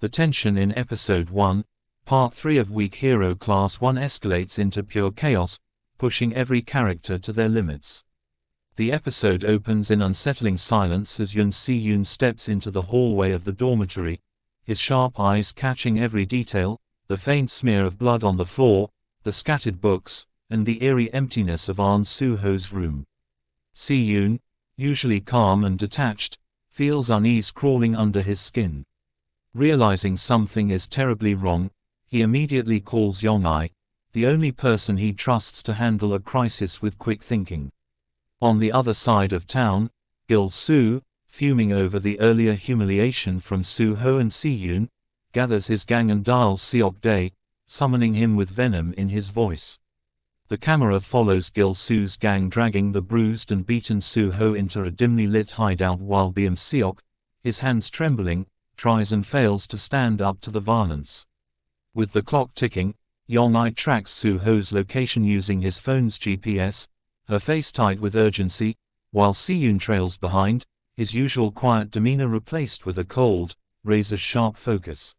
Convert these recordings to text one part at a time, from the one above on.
The tension in Episode 1, Part 3 of Weak Hero Class 1 escalates into pure chaos, pushing every character to their limits. The episode opens in unsettling silence as Yoon Si-yoon steps into the hallway of the dormitory, his sharp eyes catching every detail, the faint smear of blood on the floor, the scattered books, and the eerie emptiness of Ahn Soo-ho's room. Si-yoon, usually calm and detached, feels unease crawling under his skin. Realizing something is terribly wrong, he immediately calls Yong-ai, the only person he trusts to handle a crisis with quick thinking. On the other side of town, Gil-soo, fuming over the earlier humiliation from Soo-ho and Si-yoon, gathers his gang and dials Seok-dae, summoning him with venom in his voice. The camera follows Gil-soo's gang dragging the bruised and beaten Soo-ho into a dimly lit hideout while Seok, his hands trembling, tries and fails to stand up to the violence. With the clock ticking, Yong-ai tracks Soo-ho's location using his phone's GPS, her face tight with urgency, while Si-yoon trails behind, his usual quiet demeanor replaced with a cold, razor-sharp focus.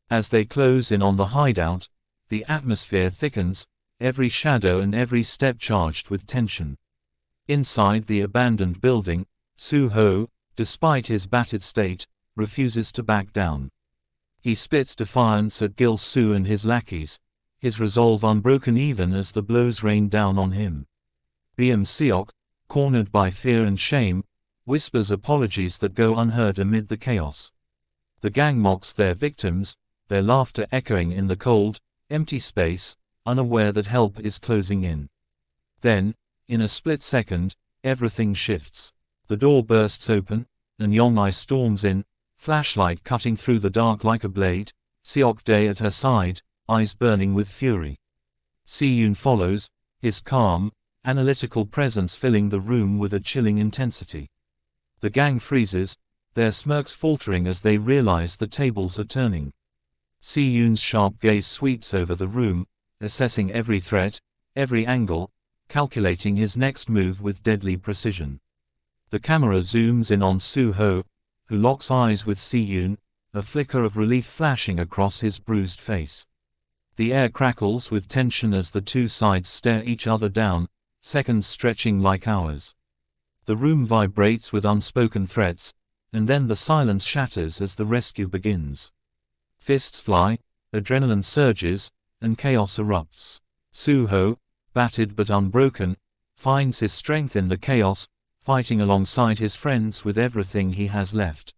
As they close in on the hideout, the atmosphere thickens, every shadow and every step charged with tension. Inside the abandoned building, Soo-ho, despite his battered state, refuses to back down. He spits defiance at Gil-soo and his lackeys, his resolve unbroken even as the blows rain down on him. Seok, cornered by fear and shame, whispers apologies that go unheard amid the chaos. The gang mocks their victims, their laughter echoing in the cold, empty space, unaware that help is closing in. Then, in a split second, everything shifts. The door bursts open, and Yong-ai storms in, flashlight cutting through the dark like a blade, Seok-dae at her side, eyes burning with fury. Si-yoon follows, his calm, analytical presence filling the room with a chilling intensity. The gang freezes, their smirks faltering as they realize the tables are turning. Si-yoon's sharp gaze sweeps over the room, assessing every threat, every angle, calculating his next move with deadly precision. The camera zooms in on Soo-ho, who locks eyes with Si-yoon, a flicker of relief flashing across his bruised face. The air crackles with tension as the two sides stare each other down, seconds stretching like hours. The room vibrates with unspoken threats, and then the silence shatters as the rescue begins. Fists fly, adrenaline surges, and chaos erupts. Soo-ho, battered but unbroken, finds his strength in the chaos, fighting alongside his friends with everything he has left.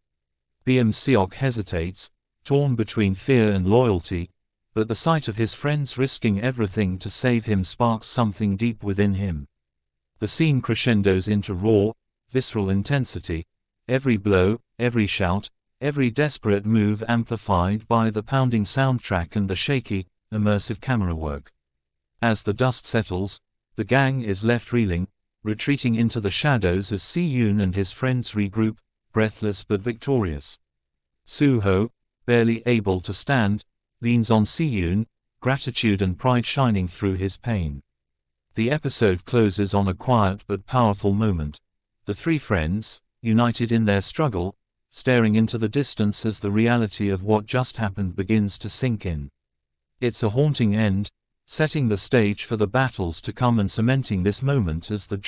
Seok hesitates, torn between fear and loyalty, but the sight of his friends risking everything to save him sparks something deep within him. The scene crescendos into raw, visceral intensity, every blow, every shout, every desperate move amplified by the pounding soundtrack and the shaky, immersive camera work. As the dust settles, the gang is left reeling, retreating into the shadows as Si-yoon and his friends regroup, breathless but victorious. Soo-ho, barely able to stand, leans on Si-yoon, gratitude and pride shining through his pain. The episode closes on a quiet but powerful moment. The three friends, united in their struggle, staring into the distance as the reality of what just happened begins to sink in. It's a haunting end, setting the stage for the battles to come and cementing this moment as the